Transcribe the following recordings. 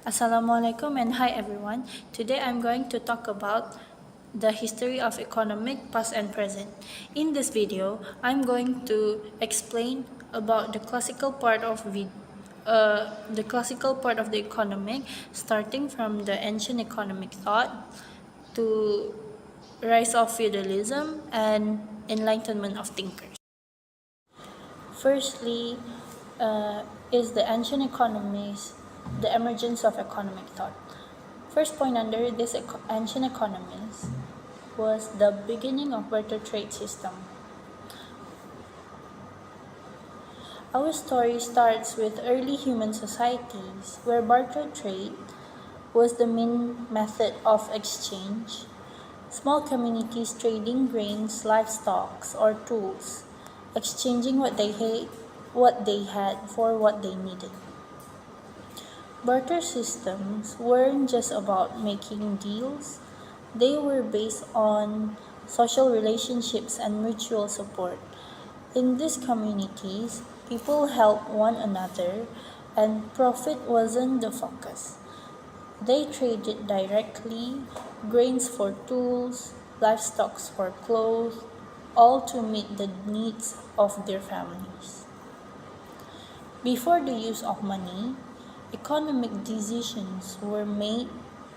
Assalamualaikum and hi everyone. Today I'm going to talk about the history of economic past and present. In this video, I'm going to explain about the classical part of the economic, starting from the ancient economic thought to rise of feudalism and enlightenment of thinkers. Firstly, is the ancient economies, the emergence of economic thought. First point under this ancient economies was the beginning of barter trade system. Our story starts with early human societies where barter trade was the main method of exchange. Small communities trading grains, livestock, or tools, exchanging what they had for what they needed. Barter systems weren't just about making deals, they were based on social relationships and mutual support. In these communities, people helped one another and profit wasn't the focus. They traded directly, grains for tools, livestock for clothes, all to meet the needs of their families. Before the use of money, economic decisions were made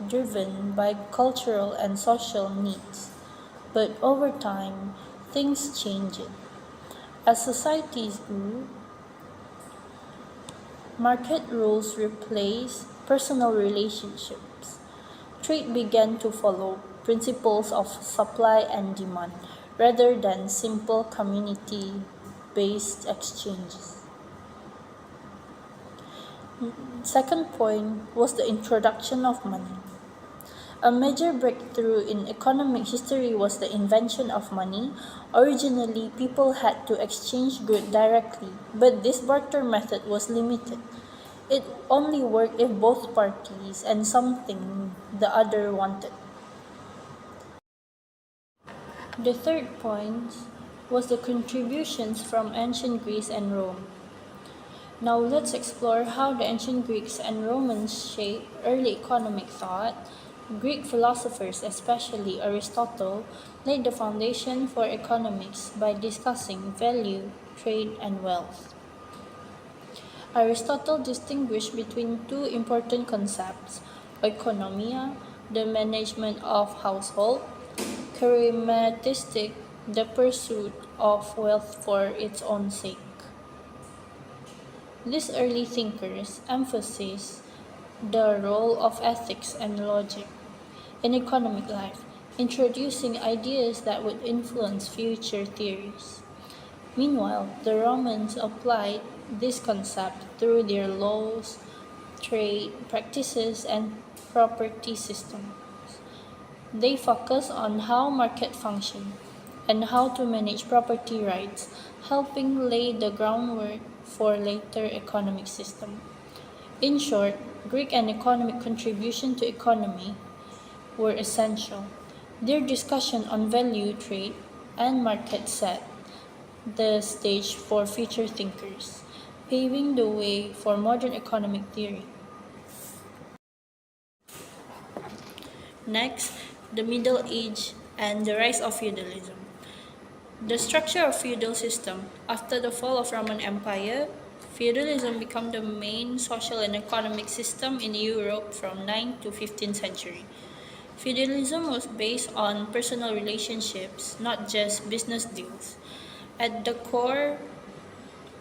driven by cultural and social needs, but over time, things changed. As societies grew, market rules replaced personal relationships. Trade began to follow principles of supply and demand rather than simple community-based exchanges. Second point was the introduction of money. A major breakthrough in economic history was the invention of money. Originally, people had to exchange goods directly, but this barter method was limited. It only worked if both parties and something the other wanted. The third point was the contributions from ancient Greece and Rome. Now let's explore how the ancient Greeks and Romans shaped early economic thought. Greek philosophers, especially Aristotle, laid the foundation for economics by discussing value, trade, and wealth. Aristotle distinguished between two important concepts: oikonomia, the management of household; charismatistic, the pursuit of wealth for its own sake. These early thinkers emphasized the role of ethics and logic in economic life, introducing ideas that would influence future theories. Meanwhile, the Romans applied this concept through their laws, trade practices, and property systems. They focus on how market function and how to manage property rights, helping lay the groundwork for later economic system. In short, Greek and economic contribution to economy were essential. Their discussion on value, trade, and market set the stage for future thinkers, paving the way for modern economic theory. Next, the Middle Age and the rise of feudalism. The structure of feudal system. After the fall of Roman Empire, feudalism became the main social and economic system in Europe from 9th to 15th century. Feudalism was based on personal relationships, not just business deals. At the core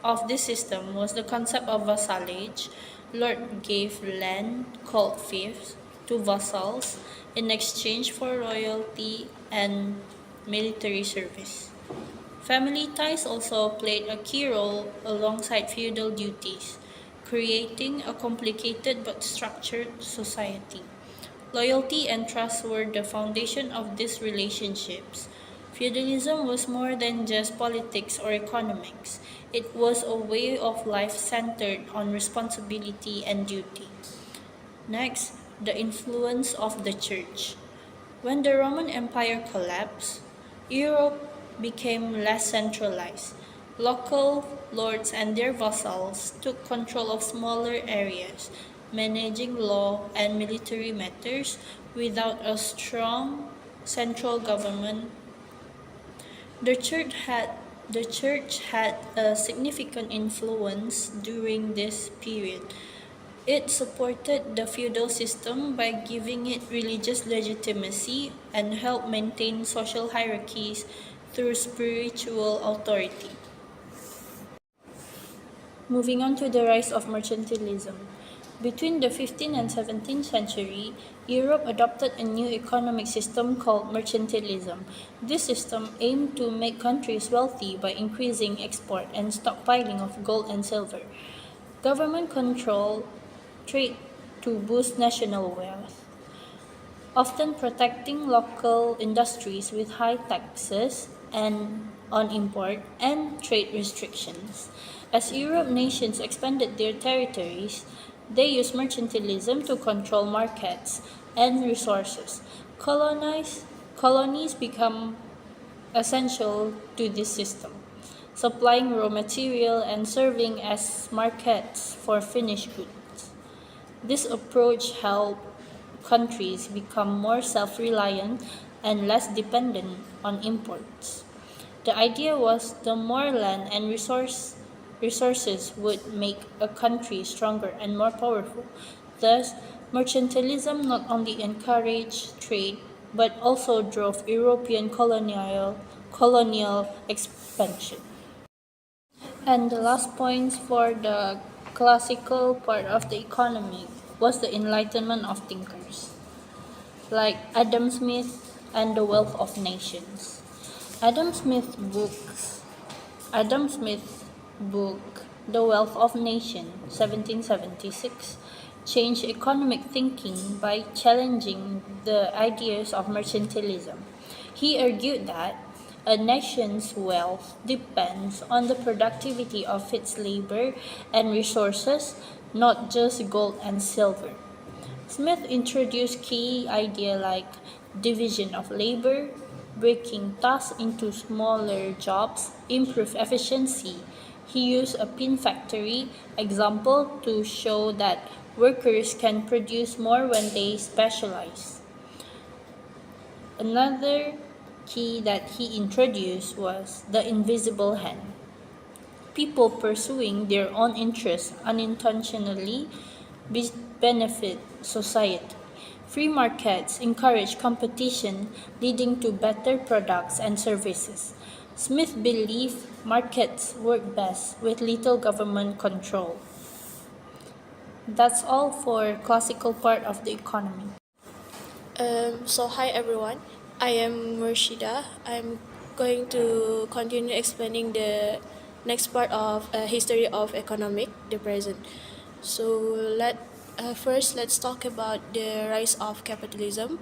of this system was the concept of vassalage. Lord gave land, called fiefs, to vassals in exchange for royalty and military service. Family ties also played a key role alongside feudal duties, creating a complicated but structured society. Loyalty and trust were the foundation of these relationships. Feudalism was more than just politics or economics. It was a way of life centered on responsibility and duty. Next, the influence of the Church. When the Roman Empire collapsed, Europe became less centralized. Local lords and their vassals took control of smaller areas. managing law and military matters without a strong central government. The church had the church had a significant influence during this period. It supported the feudal system by giving it religious legitimacy and helped maintain social hierarchies through spiritual authority. Moving on to the rise of mercantilism. Between the 15th and 17th century, Europe adopted a new economic system called mercantilism. This system aimed to make countries wealthy by increasing export and stockpiling of gold and silver. Government controlled trade to boost national wealth, often protecting local industries with high taxes and on import and trade restrictions. As Europe nations expanded their territories, they used mercantilism to control markets and resources. Colonies become essential to this system, supplying raw material and serving as markets for finished goods. This approach helped countries become more self-reliant and less dependent on imports. The idea was the more land and resources would make a country stronger and more powerful. Thus, mercantilism not only encouraged trade but also drove European colonial expansion. And the last point for the classical part of the economy was the enlightenment of thinkers, like Adam Smith and the Wealth of Nations. Adam Smith's books Adam Smith's book, The Wealth of Nations, 1776, changed economic thinking by challenging the ideas of mercantilism. He argued that a nation's wealth depends on the productivity of its labor and resources, not just gold and silver. Smith introduced key ideas like division of labor, breaking tasks into smaller jobs, improve efficiency. He used a pin factory example to show that workers can produce more when they specialize. Another key that he introduced was the invisible hand. People pursuing their own interests unintentionally benefit society. Free markets encourage competition, leading to better products and services. Smith believed markets work best with little government control. That's all for classical part of the economy. Hi everyone, I am Murshida. I'm going to continue explaining the next part of history of economic, the present. So let's talk about the rise of capitalism.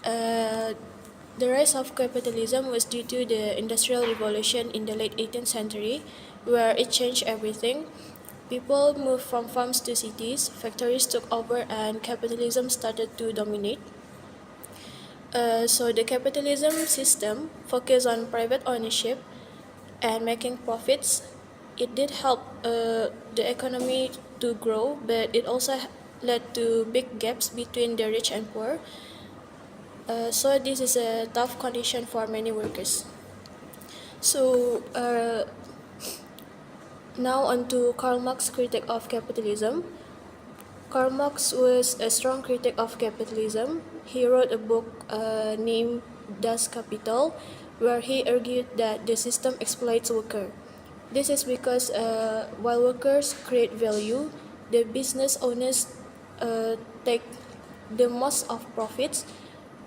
The rise of capitalism was due to the Industrial Revolution in the late 18th century, where it changed everything. People moved from farms to cities, factories took over, and capitalism started to dominate. So the capitalism system focused on private ownership and making profits. It did help the economy to grow, but it also led to big gaps between the rich and poor. So this is a tough condition for many workers. So now on to Karl Marx's critique of capitalism. Karl Marx was a strong critic of capitalism. He wrote a book named Das Kapital, where he argued that the system exploits workers. This is because while workers create value, the business owners take the most of profits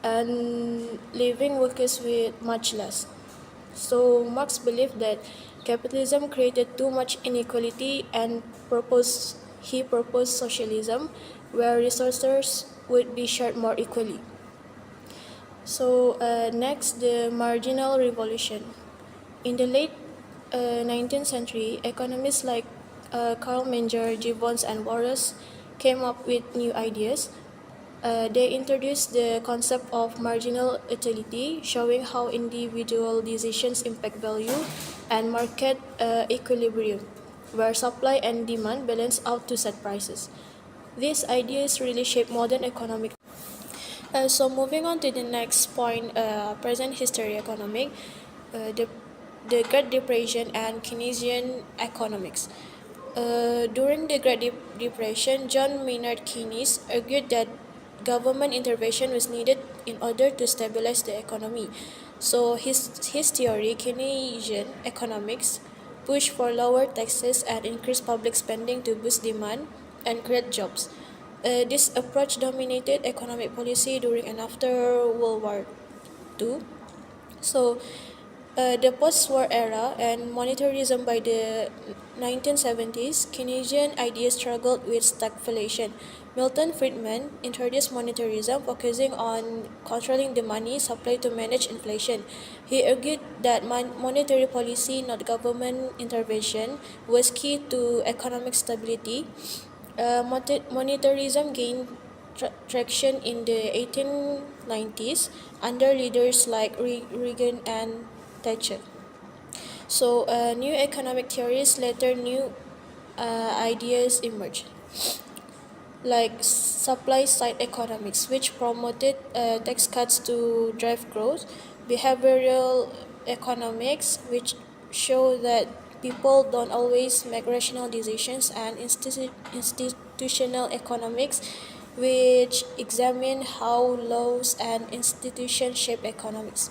and leaving workers with much less. So Marx believed that capitalism created too much inequality and he proposed socialism, where resources would be shared more equally. So next, the marginal revolution. In the late 19th century, economists like Karl Menger, Gibbons, and Walras came up with new ideas. They introduced the concept of marginal utility, showing how individual decisions impact value, and market equilibrium, where supply and demand balance out to set prices. These ideas really shape modern economic. So moving on to the next point, present history economic, the Great Depression and Keynesian economics. During the Great Depression, John Maynard Keynes argued that government intervention was needed in order to stabilize the economy. So his theory, Keynesian economics, pushed for lower taxes and increased public spending to boost demand and create jobs. This approach dominated economic policy during and after World War II. So, the post-war era and monetarism by the 1970s, Keynesian ideas struggled with stagflation. Milton Friedman introduced monetarism, focusing on controlling the money supply to manage inflation. He argued that monetary policy, not government intervention, was key to economic stability. Monetarism gained traction in the 1890s under leaders like Reagan and Thatcher. So, new economic theories later new ideas emerged, like supply side economics, which promoted tax cuts to drive growth, behavioral economics, which show that people don't always make rational decisions, and institutional economics, which examine how laws and institutions shape economics.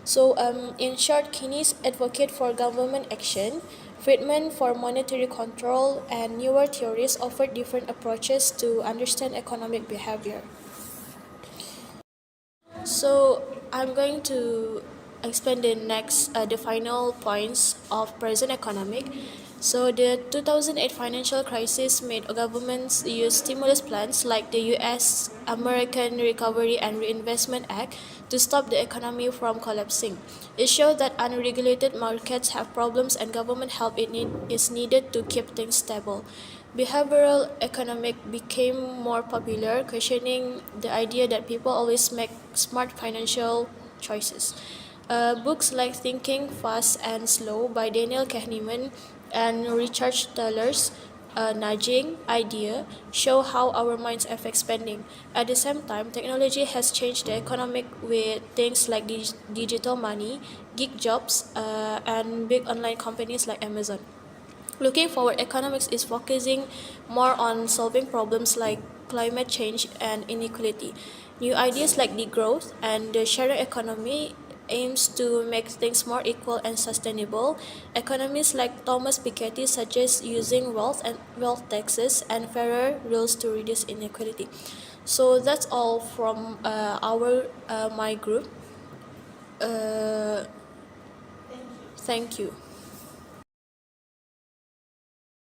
So, in short, Keynes advocate for government action, Friedman for monetary control, and newer theories offer different approaches to understand economic behavior. So I'm going to explain the final points of present economic. So the 2008 financial crisis made governments use stimulus plans like the U.S. American Recovery and Reinvestment Act to stop the economy from collapsing. It showed that unregulated markets have problems and government help is needed to keep things stable. Behavioral economic became more popular, questioning the idea that people always make smart financial choices. Books like Thinking Fast and Slow by Daniel Kahneman and Richard Thaler's nudging idea show how our minds affect spending. At the same time, technology has changed the economic with things like digital money, gig jobs, and big online companies like Amazon. Looking forward, economics is focusing more on solving problems like climate change and inequality. New ideas like degrowth and the sharing economy aims to make things more equal and sustainable. Economists like Thomas Piketty suggest using wealth taxes and fairer rules to reduce inequality. So that's all from my group. Uh, Thank you.